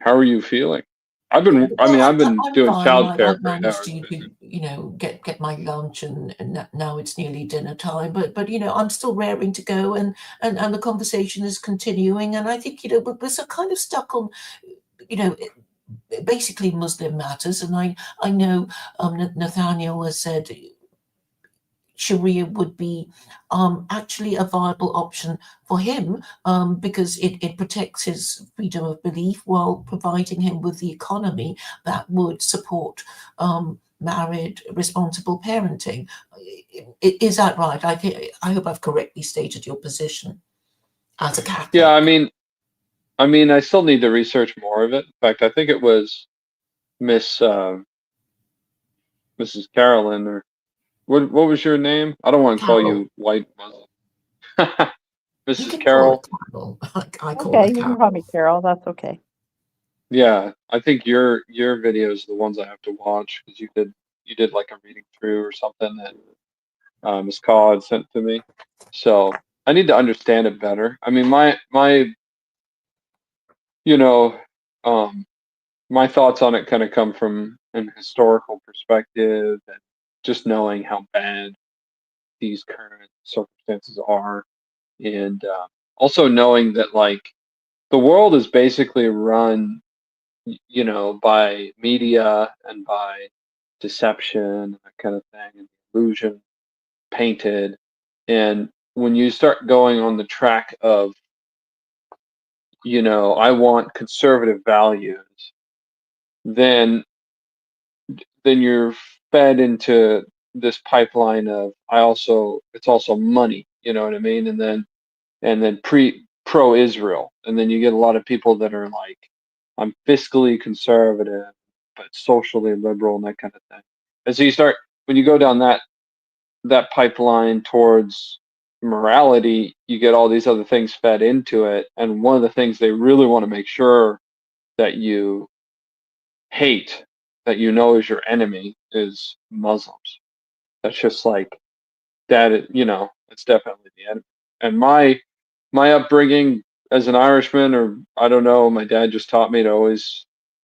How are you feeling? I've been doing fine. childcare I've for 8 managed hours. to get my lunch, and now it's nearly dinner time. But I'm still raring to go, and the conversation is continuing. And I think we're so kind of stuck on you know basically Muslim matters. And I know Nathaniel has said Sharia would be actually a viable option for him, because it protects his freedom of belief while providing him with the economy that would support married, responsible parenting. Is that right? I hope I've correctly stated your position as a Catholic. Yeah, I still need to research more of it. In fact, I think it was Mrs. Carolyn, or what was your name? I don't want to call Carol. you white Muslim. You Mrs. can Carol. call her Carol. I call Okay, her you Carol. can call me Carol. That's okay. Yeah, I think your videos are the ones I have to watch, because you did like a reading through or something that Ms. Khaw had sent to me. So I need to understand it better. I mean, my you know my thoughts on it kind of come from an historical perspective, and just knowing how bad these current circumstances are, and also knowing that, like, the world is basically run, by media and by deception and that kind of thing, and illusion painted. And when you start going on the track of, I want conservative values, then you're fed into this pipeline of, it's also money, you know what I mean? And then pro Israel. And then you get a lot of people that are like, I'm fiscally conservative, but socially liberal, and that kind of thing. And so when you go down that pipeline towards morality, you get all these other things fed into it. And one of the things they really want to make sure that you hate, that is your enemy, is Muslims. That's just like that. It's definitely the enemy. And my upbringing as an Irishman, or I don't know, my dad just taught me to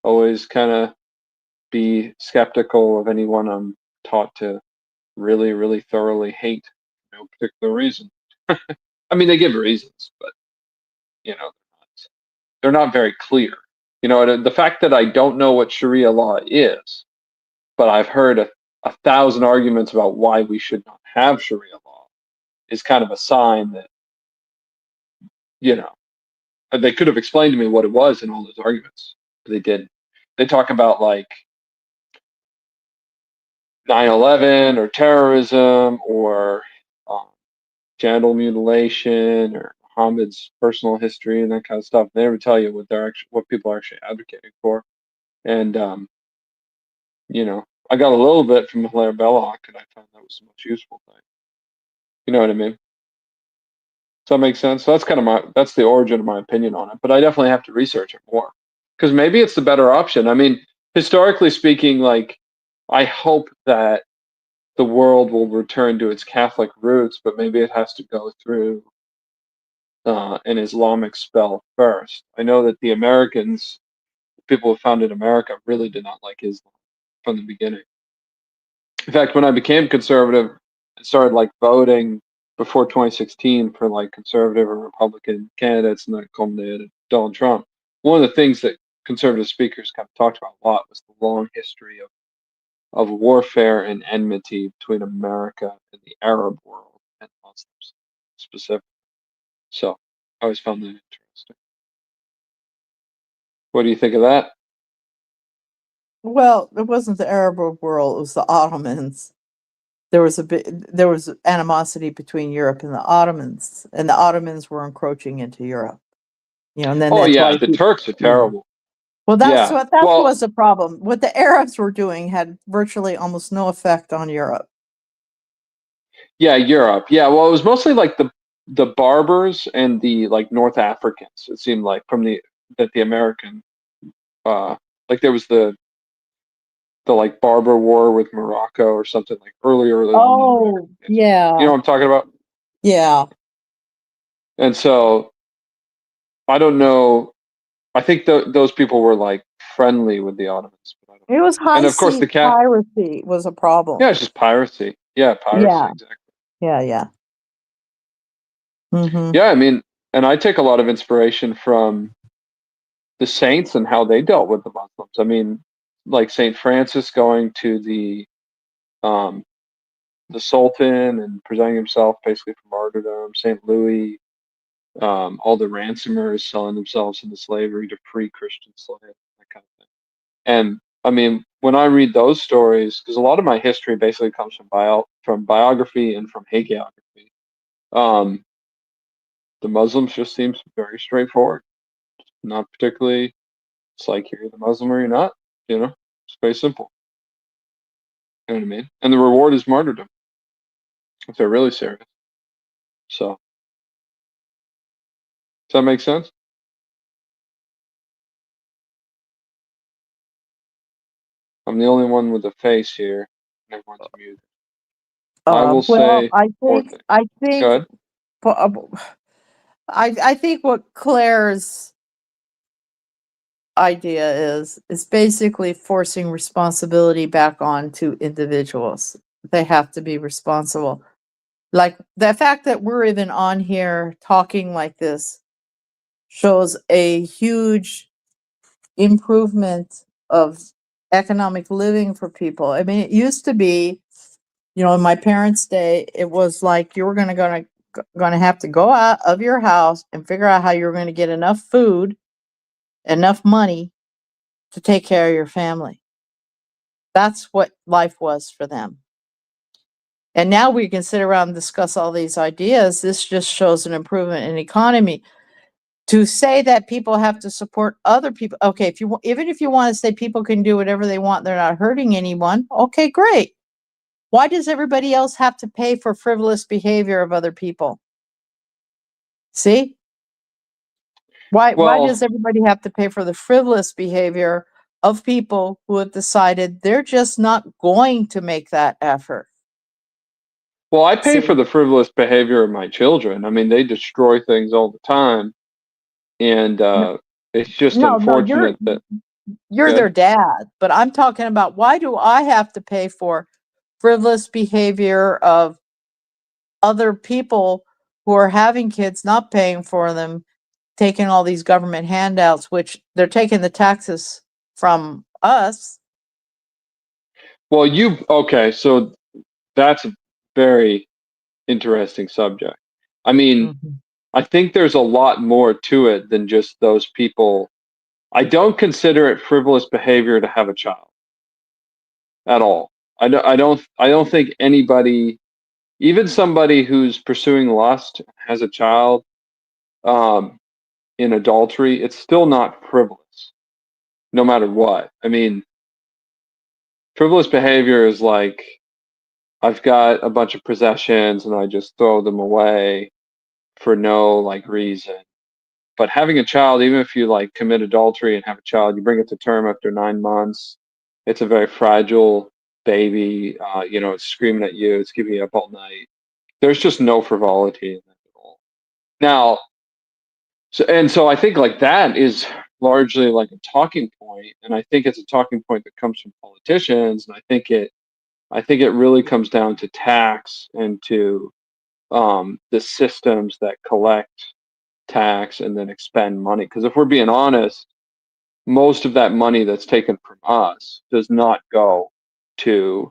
always kind of be skeptical of anyone I'm taught to really, really thoroughly hate for no particular reason. I mean, they give reasons, but they're not very clear. The fact that I don't know what Sharia law is, but I've heard a 1,000 arguments about why we should not have Sharia law, is kind of a sign that, they could have explained to me what it was in all those arguments, but they didn't. They talk about, like, 9/11 or terrorism, or genital mutilation, or Muhammad's personal history and that kind of stuff. They never tell you what people are actually advocating for. And I got a little bit from Hilaire Belloc, and I found that was the most useful thing. You know what I mean? Does that make sense? So that's the origin of my opinion on it. But I definitely have to research it more, because maybe it's the better option. I mean, historically speaking, like, I hope that the world will return to its Catholic roots, but maybe it has to go through an Islamic spell first. I know that the people who founded America, really did not like Islam from the beginning. In fact, when I became conservative and started, like, voting before 2016 for, like, conservative or Republican candidates, and then culminated Donald Trump, one of the things that conservative speakers kind of talked about a lot was the long history of warfare and enmity between America and the Arab world, and Muslims specifically. So I always found that interesting. What do you think of that? Well, it wasn't the Arab world; it was the Ottomans. There was animosity between Europe and the Ottomans were encroaching into Europe. And then that's why the Turks are terrible. Well, that Well, was the problem. What the Arabs were doing had virtually almost no effect on Europe. Yeah, Europe. Yeah, well, it was mostly like the Barbers and the, like, North Africans. It seemed like the American, like, there was the like Barber War with Morocco or something, like, earlier. Oh, yeah. You know what I'm talking about? Yeah. And so I don't know I think those people were like friendly with the Ottomans. But I don't It was know. And high of course seas piracy was a problem. yeah, it's just piracy. Yeah, piracy, Yeah, exactly. yeah. Mm-hmm. Yeah, I mean, and I take a lot of inspiration from the saints and how they dealt with the Muslims. I mean, like Saint Francis going to um, the Sultan and presenting himself basically for martyrdom. Saint Louis, all the ransomers selling themselves into slavery to free Christian slaves, that kind of thing. And I mean, when I read those stories, because a lot of my history basically comes from biography and from hagiography, um, the Muslims just seems very straightforward. Not particularly. It's like you're either Muslim or you're not. It's very simple. You know what I mean? And the reward is martyrdom if they're really serious. So, does that make sense? I'm the only one with a face here. Everyone's muted. I will Well, say more things. Go ahead. I think what Claire's idea is basically forcing responsibility back on to individuals. They have to be responsible. Like the fact that we're even on here talking like this shows a huge improvement of economic living for people. I mean, it used to be, in my parents' day, it was like you were going to have to go out of your house and figure out how you're going to get enough food, enough money to take care of your family. That's what life was for them. And now we can sit around and discuss all these ideas. This just shows an improvement in economy. To say that people have to support other people, okay, even if you want to say people can do whatever they want, they're not hurting anyone, okay, great. Why does everybody else have to pay for frivolous behavior of other people? See? Why does everybody have to pay for the frivolous behavior of people who have decided they're just not going to make that effort? Well, I pay for the frivolous behavior of my children. I mean, they destroy things all the time, and it's just unfortunate that you're their dad. But I'm talking about, why do I have to pay for frivolous behavior of other people who are having kids, not paying for them, taking all these government handouts, which they're taking the taxes from us? Well, okay, so that's a very interesting subject. I mean, I think there's a lot more to it than just those people. I don't consider it frivolous behavior to have a child at all. I don't think anybody, even somebody who's pursuing lust, has a child in adultery, it's still not frivolous, no matter what. I mean, frivolous behavior is like, I've got a bunch of possessions and I just throw them away for no like reason. But having a child, even if you like commit adultery and have a child, you bring it to term after 9 months. It's a very fragile baby. It's screaming at you. It's keeping you up all night. There's just no frivolity in that at all. Now, so I think like that is largely like a talking point, and I think it's a talking point that comes from politicians, and I think it really comes down to tax and to the systems that collect tax and then expend money. Because if we're being honest, most of that money that's taken from us does not go to,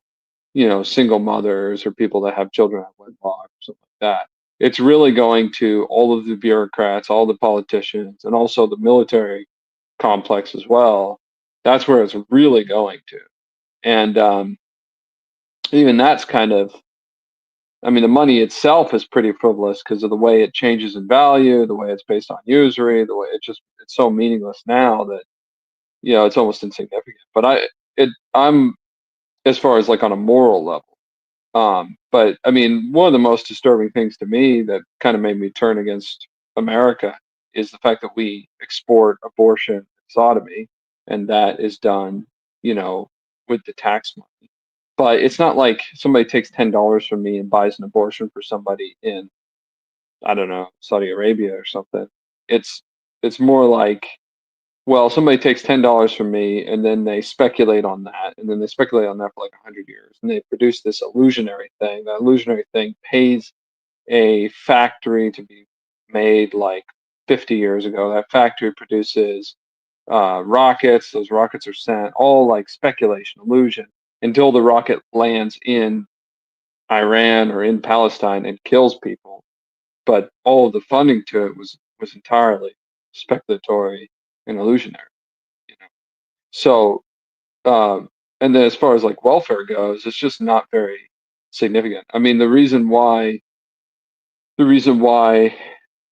single mothers or people that have children at wedlock or something like that. It's really going to all of the bureaucrats, all the politicians, and also the military complex as well. That's where it's really going to. And even that's kind of, I mean, the money itself is pretty frivolous because of the way it changes in value, the way it's based on usury, the way it's so meaningless now that, it's almost insignificant. But I'm, as far as like on a moral level. But I mean, one of the most disturbing things to me that kind of made me turn against America is the fact that we export abortion and sodomy, and that is done, with the tax money. But it's not like somebody takes $10 from me and buys an abortion for somebody in, I don't know, Saudi Arabia or something. It's more like well, somebody takes $10 from me, and then they speculate on that, and then they speculate on that for like 100 years, and they produce this illusionary thing. That illusionary thing pays a factory to be made like 50 years ago. That factory produces rockets. Those rockets are sent, all like speculation, illusion, until the rocket lands in Iran or in Palestine and kills people. But all of the funding to it was entirely speculatory and illusionary. You know? So, and then as far as like welfare goes, it's just not very significant. I mean, the reason why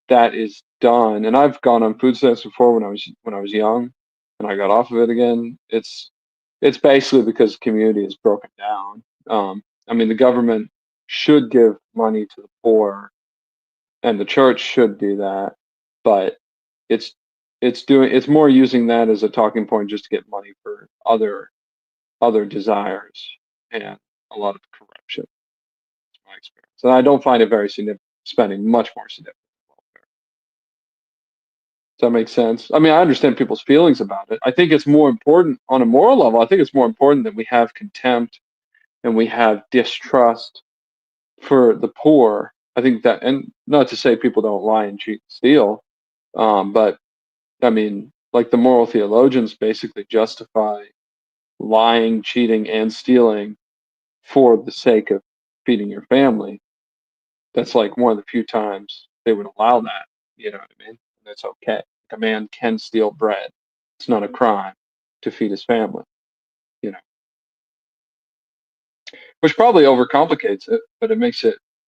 that is done, and I've gone on food stamps before when I was young, and I got off of it again. It's basically because the community is broken down. I mean, the government should give money to the poor, and the church should do that, but it's it's more using that as a talking point just to get money for other desires and a lot of corruption. That's my experience, and I don't find it very significant. Spending much more significant welfare. Does that make sense? I mean, I understand people's feelings about it. I think it's more important on a moral level. I think it's more important that we have contempt and we have distrust for the poor. I think that, and not to say people don't lie and cheat and steal, but I mean, like the moral theologians basically justify lying, cheating, and stealing for the sake of feeding your family. That's like one of the few times they would allow that. You know what I mean? That's okay. A man can steal bread. It's not a crime to feed his family. You know, which probably overcomplicates it, but it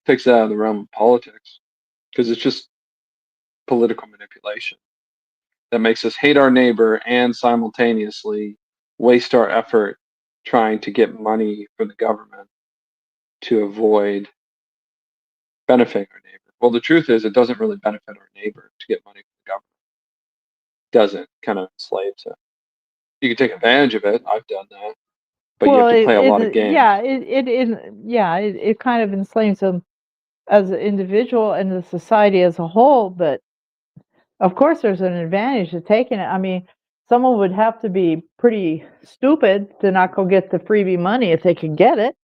takes it out of the realm of politics because it's just political manipulation that makes us hate our neighbor and simultaneously waste our effort trying to get money for the government to avoid benefiting our neighbor. Well, the truth is, it doesn't really benefit our neighbor to get money from the government. It doesn't, kind of enslaves him. You can take advantage of it. I've done that, but you have to play a lot of games. Yeah, it kind of enslaves them as an individual and the society as a whole. But of course, there's an advantage to taking it. I mean, someone would have to be pretty stupid to not go get the freebie money if they can get it.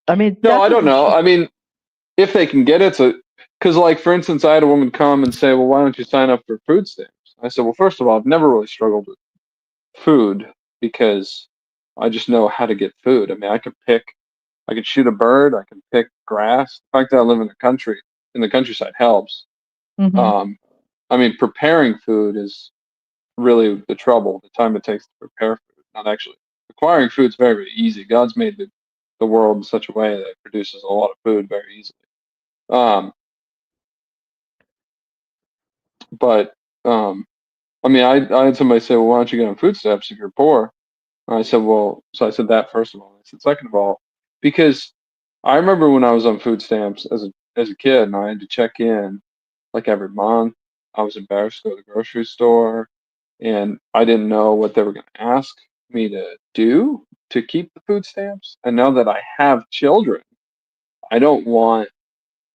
I mean, no, I don't know. I mean, if they can get it, so because, like, for instance, I had a woman come and say, "Well, why don't you sign up for food stamps?" I said, "Well, first of all, I've never really struggled with food because I just know how to get food. I mean, I could shoot a bird, I can pick grass. The fact that I live in the countryside helps. Mm-hmm. I mean, preparing food is really the trouble, the time it takes to prepare food, not actually. Acquiring food is very, very easy. God's made the world in such a way that it produces a lot of food very easily. But I mean, I had somebody say, "Well, why don't you get on food stamps if you're poor?" And I said, "Well," so I said that first of all. I said, second of all, because I remember when I was on food stamps as a kid, and I had to check in like every month. I was embarrassed to go to the grocery store, and I didn't know what they were going to ask me to do to keep the food stamps. And now that I have children, I don't want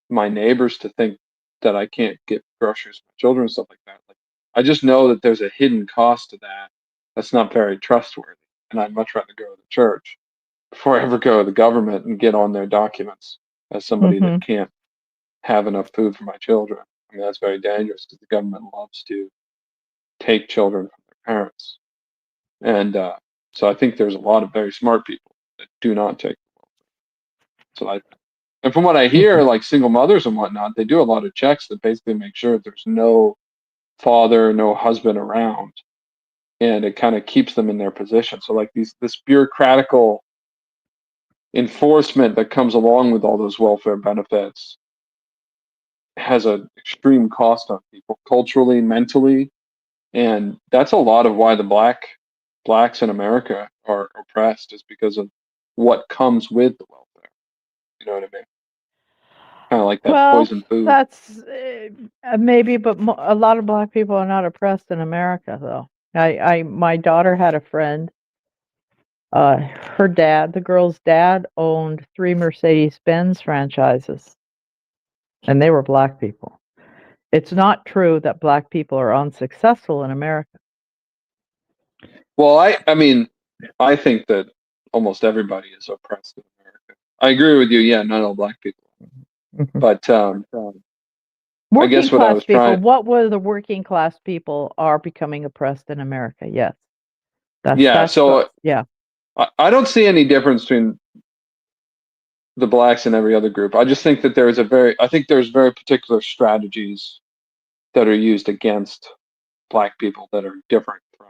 my neighbors to think that I can't get groceries for my children and stuff like that. Like, I just know that there's a hidden cost to that that's not very trustworthy. And I'd much rather go to the church before I ever go to the government and get on their documents as somebody Mm-hmm. that can't have enough food for my children. I mean, that's very dangerous because the government loves to take children from their parents. And so I think there's a lot of very smart people that do not take the welfare. So and from what I hear, like single mothers and whatnot, they do a lot of checks that basically make sure that there's no father, no husband around, and it kind of keeps them in their position. So like this bureaucratical enforcement that comes along with all those welfare benefits has an extreme cost on people culturally, mentally, and that's a lot of why the blacks in America are oppressed is because of what comes with the welfare. You know what I mean? Kind of like that poison food. That's maybe, but a lot of black people are not oppressed in America, though. My daughter had a friend. Her dad, the girl's dad, owned 3 Mercedes-Benz franchises, and they were black people. It's not true that black people are unsuccessful in America. Well, I mean, I think that almost everybody is oppressed in America. I agree with you. Yeah, not all black people, but I Working guess what I class was people, trying. what were the working class people are becoming oppressed in America? Yes. Yeah, That's so yeah. I don't see any difference between the blacks and every other group. I just think that I think there's very particular strategies that are used against black people that are different from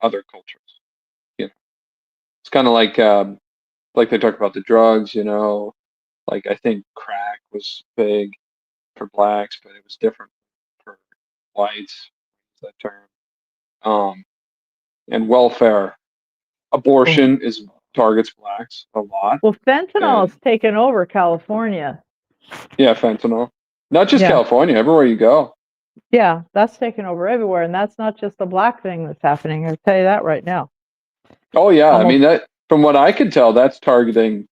other cultures. You know, it's kind of like they talk about the drugs. You know, like I think crack was big for blacks, but it was different for whites. That term. Um, and welfare, Well, abortion is targets blacks a lot, fentanyl and has taken over California. yeah, fentanyl. Not just Yeah. California, everywhere you go. Yeah, that's taken over everywhere, and that's not just a black thing that's happening. I'll tell you that right now. Oh yeah, I Almost. mean that from what I could tell, that's targeting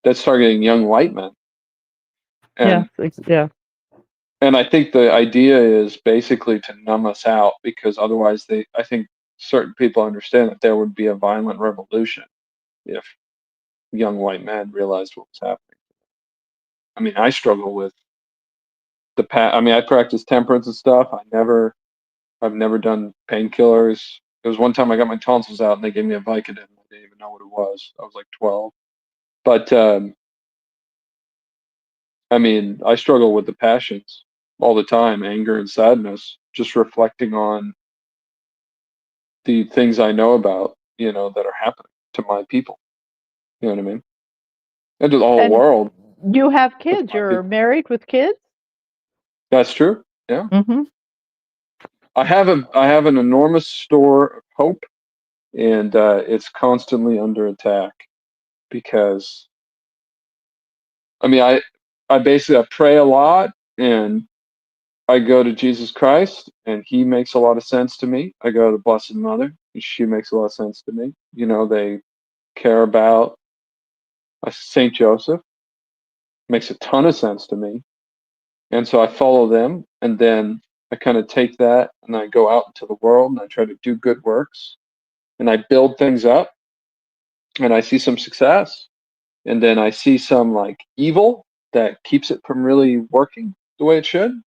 young white men, Yeah. and Yeah. and I think the idea is basically to numb us out because otherwise I think certain people understand that there would be a violent revolution if young white men realized what was happening. I mean, I struggle with I mean, I practice temperance and stuff. I've never done painkillers. There was one time I got my tonsils out and they gave me a Vicodin. I didn't even know what it was. I was like 12. But I mean, I struggle with the passions all the time, anger and sadness, just reflecting on the things I know about, that are happening to my people. You know what I mean? And to the whole And world, you have but to kids. my You're people. married with kids? That's true. Yeah. Mm-hmm. I have an enormous store of hope, and it's constantly under attack because I mean I pray a lot, and I go to Jesus Christ, and he makes a lot of sense to me. I go to the Blessed Mother, and she makes a lot of sense to me. They care about Saint Joseph, makes a ton of sense to me. And so I follow them, and then I kind of take that and I go out into the world and I try to do good works and I build things up and I see some success. And then I see some like evil that keeps it from really working the way it should.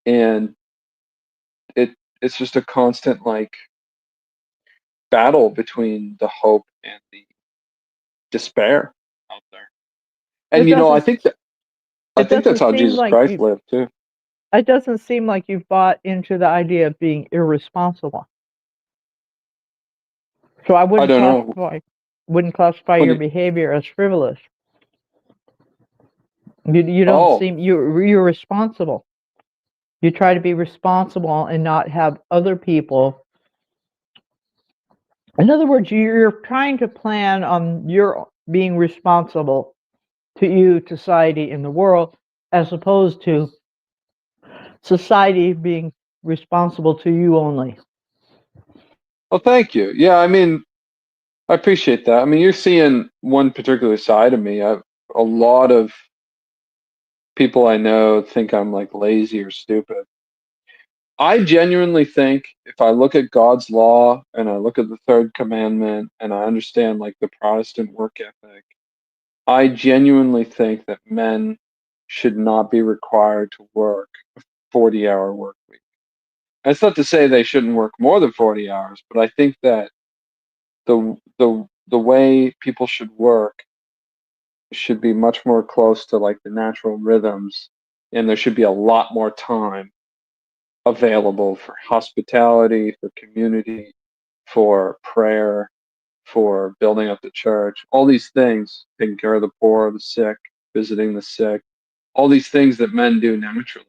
And it's just a constant like battle between the hope and the despair out there. It And I doesn't. think that's how Seem Jesus like Christ you. lived too. It doesn't seem like you've bought into the idea of being irresponsible. So I I don't know. wouldn't classify When your you, behavior as frivolous. You don't oh, seem you're responsible. You try to be responsible and not have other people. In other words, you're trying to plan on your being responsible to you, society, and the world, as opposed to society being responsible to you only. well, thank you. Yeah, I mean, I appreciate that. I mean, you're seeing one particular side of me. A lot of people I know think I'm like lazy or stupid. I genuinely think if I look at God's law and I look at the third commandment and I understand like the Protestant work ethic, I genuinely think that men should not be required to work a 40-hour work week. That's not to say they shouldn't work more than 40 hours, but I think that the way people should work should be much more close to like the natural rhythms, and there should be a lot more time available for hospitality, for community, for prayer, for building up the church, all these things, taking care of the poor, the sick, visiting the sick, all these things that men do naturally.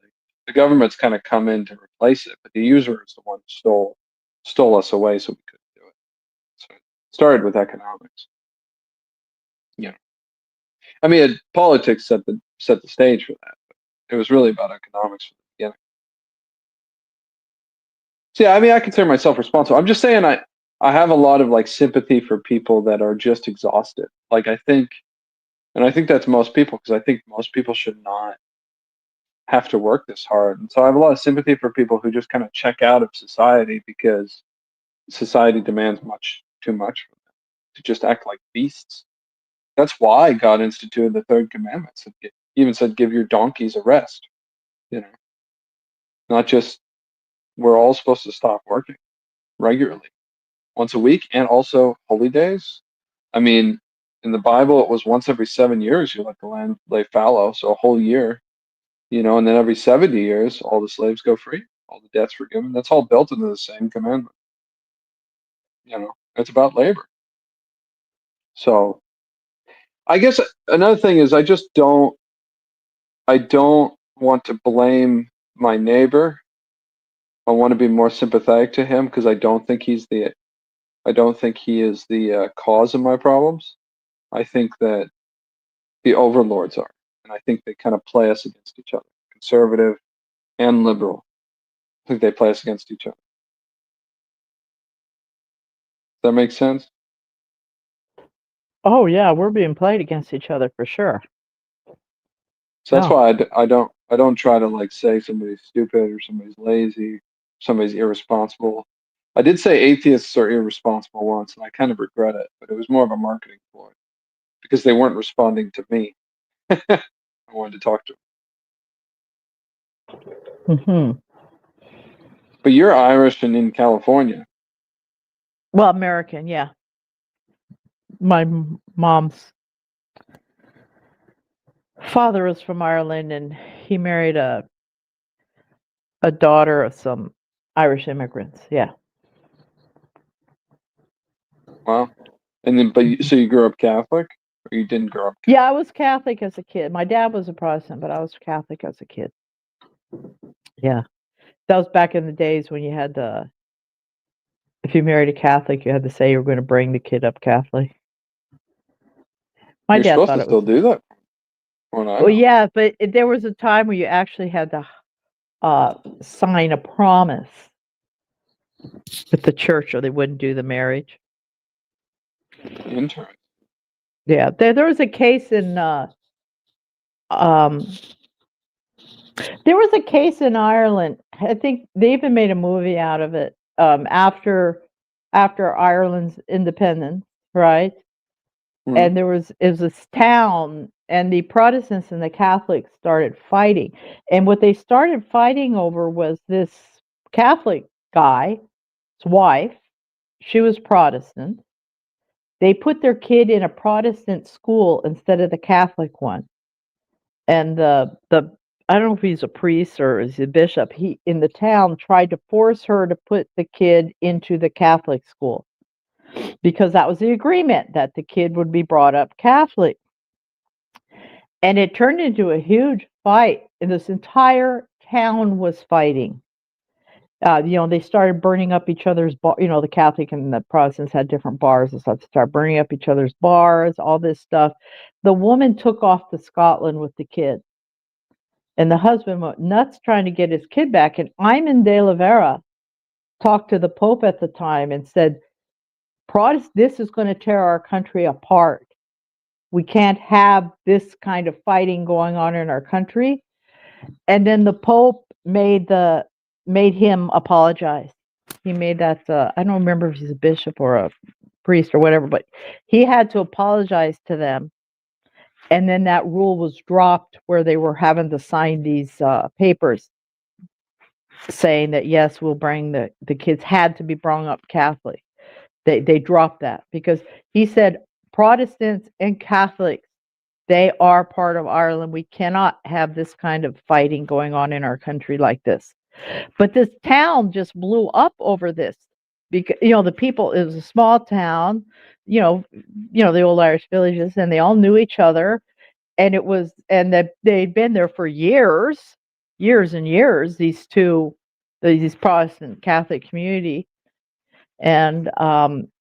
The government's kind of come in to replace it, but the usurer is the one who stole us away so we couldn't do it. So it started with economics. I mean, politics set the stage for that. But it was really about economics from the beginning. So yeah, I mean, I consider myself responsible. I'm just saying I have a lot of like sympathy for people that are just exhausted. Like I think that's most people because I think most people should not have to work this hard. And so I have a lot of sympathy for people who just kind of check out of society because society demands much too much from them to just act like beasts. That's why God instituted the third commandment. He even said, give your donkeys a rest. Not just, we're all supposed to stop working regularly once a week, and also holy days. I mean, in the Bible, it was once every 7 years you let the land lay fallow, so a whole year, and then every 70 years, all the slaves go free, all the debts forgiven. That's all built into the same commandment. It's about labor. So I guess another thing is I don't want to blame my neighbor. I want to be more sympathetic to him because I don't think he is the cause of my problems. I think that the overlords are, and I think they kind of play us against each other, conservative and liberal. I think they play us against each other. Does that make sense? Oh yeah, we're being played against each other for sure. So that's why I don't try to say somebody's stupid or somebody's lazy, somebody's irresponsible. I did say atheists are irresponsible once, and I kind of regret it, but it was more of a marketing ploy because they weren't responding to me. I wanted to talk to them. Mm-hmm. But you're Irish and in California. Well, American, yeah. My mom's father was from Ireland, and he married a daughter of some Irish immigrants. Yeah. Wow. And then, so you grew up Catholic, or you didn't grow up Catholic? Yeah, I was Catholic as a kid. My dad was a Protestant, but I was Catholic as a kid. Yeah. That was back in the days when you had if you married a Catholic, you had to say you were going to bring the kid up Catholic. My You're dad supposed thought to it still was. do that. Well, yeah, but there was a time where you actually had to sign a promise with the church, or they wouldn't do the marriage. Interesting. Yeah, there was a case in there was a case in Ireland. I think they even made a movie out of it after Ireland's independence, right? Mm-hmm. And it was this town, and the Protestants and the Catholics started fighting. And what they started fighting over was this Catholic guy's wife. She was Protestant. They put their kid in a Protestant school instead of the Catholic one. And the I don't know if he's a priest or is a bishop, he in the town tried to force her to put the kid into the Catholic school because that was the agreement, that the kid would be brought up Catholic. And it turned into a huge fight, and this entire town was fighting. They started burning up each other's bar. The Catholic and the Protestants had different bars and stuff. They started burning up each other's bars, all this stuff. The woman took off to Scotland with the kid, and the husband went nuts trying to get his kid back. And Iman de la Vera talked to the Pope at the time and said, this is going to tear our country apart. We can't have this kind of fighting going on in our country. And then the Pope made him apologize. He made that, I don't remember if he's a bishop or a priest or whatever, but he had to apologize to them. And then that rule was dropped where they were having to sign these papers saying that, yes, we'll bring the kids had to be brought up Catholic. They dropped that because he said Protestants and Catholics, they are part of Ireland. We cannot have this kind of fighting going on in our country like this. But this town just blew up over this because the people, it was a small town, the old Irish villages, and they all knew each other, and that they'd been there for years and years, these Protestant Catholic community. And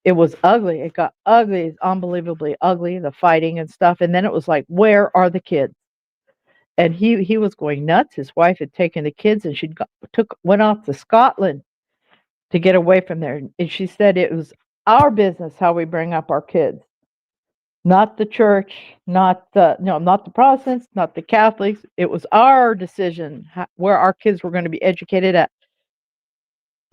it was ugly. It got ugly, unbelievably ugly, the fighting and stuff. And then it was like, where are the kids? And he was going nuts. His wife had taken the kids, and went off to Scotland to get away from there. And she said it was our business how we bring up our kids, not the church, not the Protestants, not the Catholics. It was our decision where our kids were going to be educated at.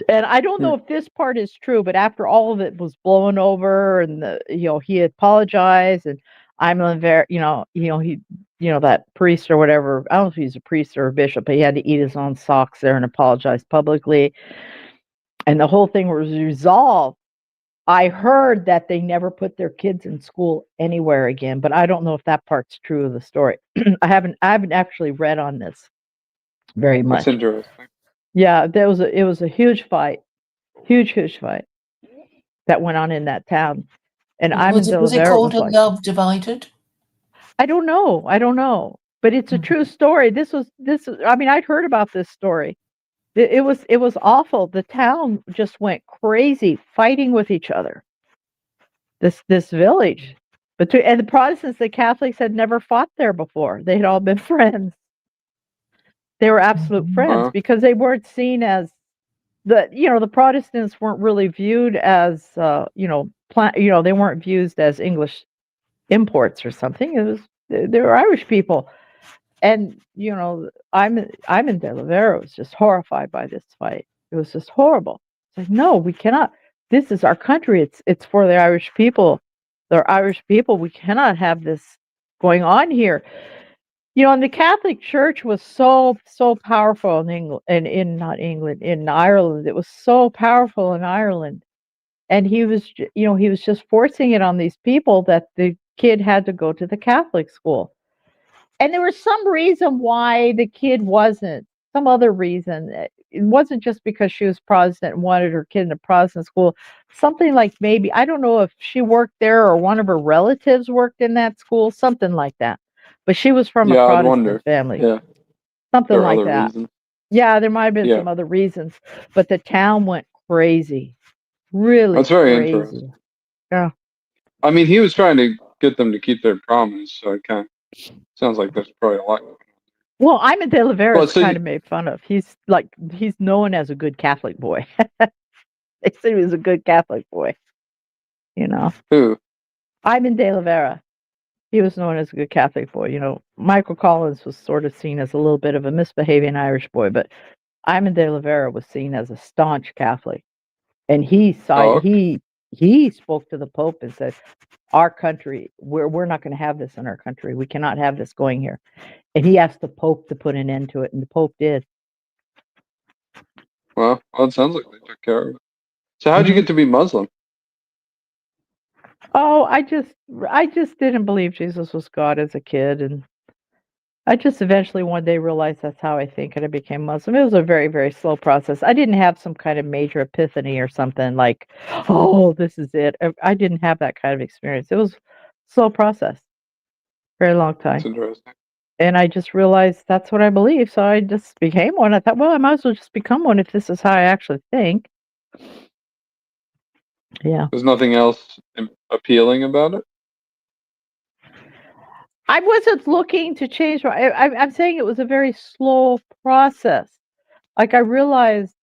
And I don't know if this part is true, but after all of it was blown over, and he apologized, and that priest or whatever, I don't know if he's a priest or a bishop, but he had to eat his own socks there and apologize publicly, and the whole thing was resolved. I heard that they never put their kids in school anywhere again, but I don't know if that part's true of the story. I haven't actually read on this very much. That's interesting. Yeah, it was a huge fight. Huge fight that went on in that town. And was it called A Love Divided? I don't know. But it's a true story. I'd heard about this story. It was awful. The town just went crazy, fighting with each other. This village. And the Protestants, the Catholics had never fought there before. They had all been friends. They were absolute friends because they weren't seen as the Protestants weren't really viewed as they weren't viewed as English imports or something. They were Irish people, and I'm in De Rivera was just horrified by this fight. It was just horrible. It's like, no, we cannot. This is our country. It's for the Irish people. They're Irish people. We cannot have this going on here. And the Catholic Church was so powerful in England, in Ireland. It was so powerful in Ireland, and he was just forcing it on these people that the kid had to go to the Catholic school, and there was some reason why the kid wasn't. Some other reason. It wasn't just because she was Protestant and wanted her kid in a Protestant school. Something like maybe, I don't know if she worked there or one of her relatives worked in that school. Something like that. But she was from a Protestant family. Yeah. Something like that. Reasons. Yeah, there might have been some other reasons. But the town went crazy. Really That's very crazy. interesting. Yeah. I mean, he was trying to get them to keep their promise, so it kind of sounds like there's probably a lot. Well, I'm in De Rivera is kind of made fun of. He's known as a good Catholic boy. They say he was a good Catholic boy. Who? I'm in De Rivera. He was known as a good Catholic boy. Michael Collins was sort of seen as a little bit of a misbehaving Irish boy, but Iman de Rivera was seen as a staunch Catholic, and he spoke to the Pope and said, "Our country, we're not going to have this in our country. We cannot have this going here." And he asked the Pope to put an end to it, and the Pope did. Well, it sounds like they took care of it. So how'd you get to be Muslim? Oh, I just didn't believe Jesus was God as a kid, and I just eventually one day realized that's how I think, and I became Muslim. It was a very, very slow process. I didn't have some kind of major epiphany or something like, oh, this is it. I didn't have that kind of experience. It was a slow process, very long time. That's interesting. And I just realized that's what I believe, so I just became one. I thought, well, I might as well just become one if this is how I actually think. Yeah. There's nothing else appealing about it? I wasn't looking to change. I'm saying it was a very slow process. Like I realized,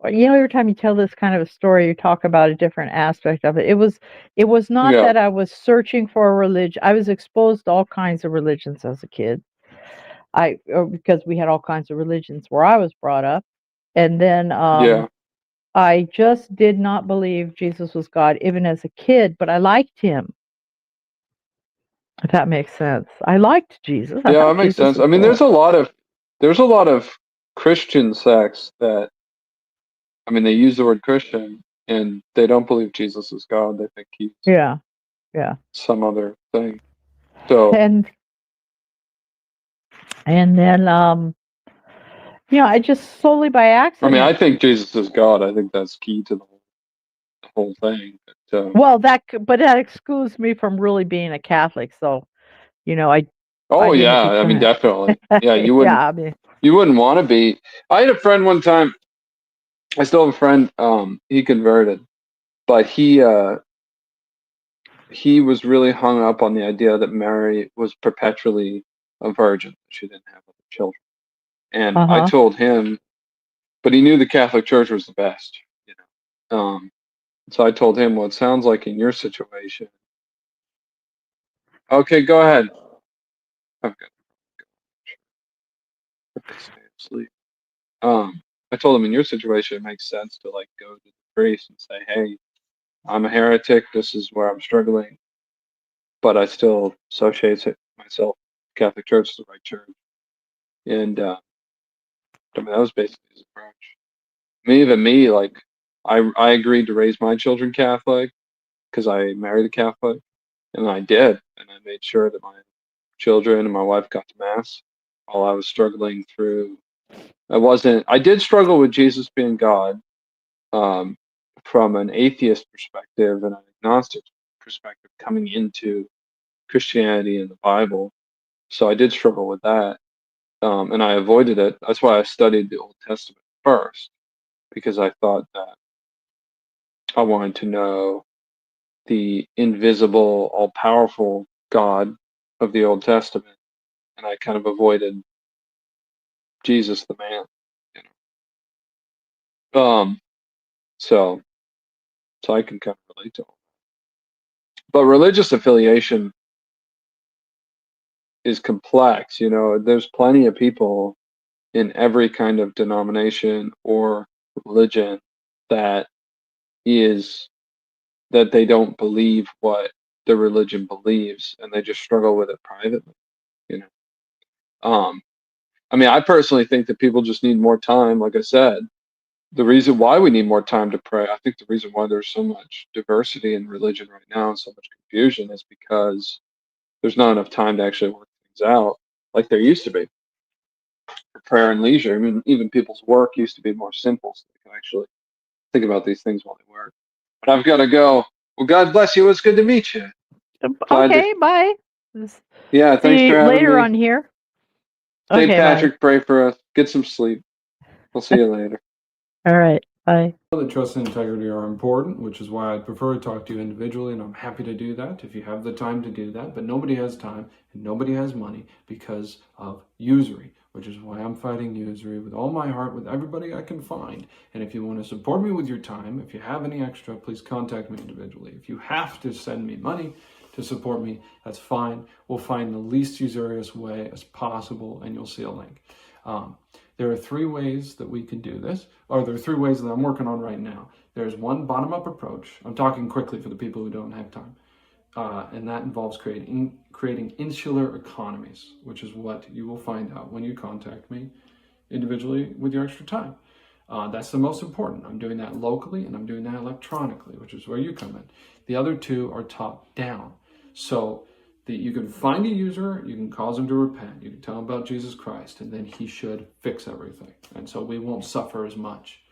every time you tell this kind of a story, you talk about a different aspect of it. It was not that I was searching for a religion. I was exposed to all kinds of religions as a kid. Because we had all kinds of religions where I was brought up, and then I just did not believe Jesus was God even as a kid, but I liked him. If that makes sense. I liked Jesus. Yeah, that makes sense. I mean, there's a lot of Christian sects that, I mean, they use the word Christian and they don't believe Jesus is God. They think he's some other thing. So and then I just slowly by accident. I mean, I think Jesus is God. I think that's key to the whole thing. Well, that excludes me from really being a Catholic. So, I. Oh yeah, I mean, definitely. Yeah, you wouldn't. You wouldn't want to be. I had a friend one time. I still have a friend. He converted, but he was really hung up on the idea that Mary was perpetually a virgin. She didn't have other children. And I told him, but he knew the Catholic Church was the best. So I told him, well, it sounds like in your situation. Okay, go ahead. Okay. Stay asleep. I told him, in your situation, it makes sense to like go to the priest and say, hey, I'm a heretic. This is where I'm struggling, but I still associate myself. Catholic Church is the right church, and I mean that was basically his approach. I mean, even me, like I agreed to raise my children Catholic because I married a Catholic, and I did, and I made sure that my children and my wife got to mass while I was struggling through. I did struggle with Jesus being God, um, from an atheist perspective and an agnostic perspective coming into Christianity and the Bible. So I did struggle with that, and I avoided it. That's why I studied the Old Testament first, because I thought that I wanted to know the invisible, all-powerful God of the Old Testament, and I kind of avoided Jesus the man. You know? So I can kind of relate to it. But religious affiliation is complex. You know, there's plenty of people in every kind of denomination or religion that is that they don't believe what the religion believes, and they just struggle with it privately. You know, I mean, I personally think that people just need more time. Like I said, the reason why we need more time to pray, I think the reason why there's so much diversity in religion right now and so much confusion is because there's not enough time to actually work things out like there used to be for prayer and leisure. I mean, even people's work used to be more simple, so they can actually think about these things while they work. But I've got to go. Well, God bless you. It was good to meet you. Glad to, Okay, bye. yeah, thanks See for you having later me. on here. St. Okay, bye. Patrick, pray for us. Get some sleep. We'll see you later. All right, bye. That trust and integrity are important, which is why I'd prefer to talk to you individually, and I'm happy to do that if you have the time to do that. But nobody has time and nobody has money because of usury, which is why I'm fighting usury with all my heart, with everybody I can find. And if you want to support me with your time, if you have any extra, please contact me individually. If you have to send me money to support me, that's fine. We'll find the least usurious way as possible, and you'll see a link. There are three ways that we can do this, or there are three ways that I'm working on right now. There's one bottom-up approach. I'm talking quickly for the people who don't have time. And that involves creating insular economies, which is what you will find out when you contact me individually with your extra time. That's the most important. I'm doing that locally and I'm doing that electronically, which is where you come in. The other two are top-down. So you can find a user, you can cause them to repent, you can tell them about Jesus Christ, and then he should fix everything. And so we won't suffer as much.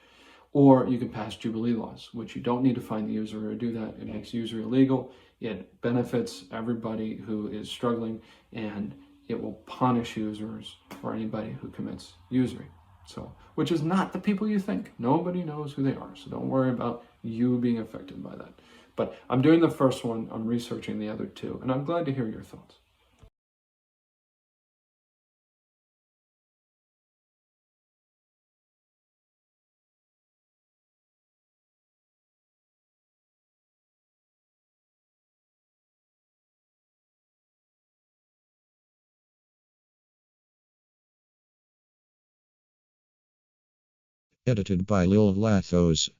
Or you can pass Jubilee laws, which you don't need to find the usurer to do that. It makes usury illegal. It benefits everybody who is struggling, and it will punish users or anybody who commits usury. So, which is not the people you think. Nobody knows who they are. So don't worry about you being affected by that. But I'm doing the first one. I'm researching the other two, and I'm glad to hear your thoughts. Edited by lil-lathoS.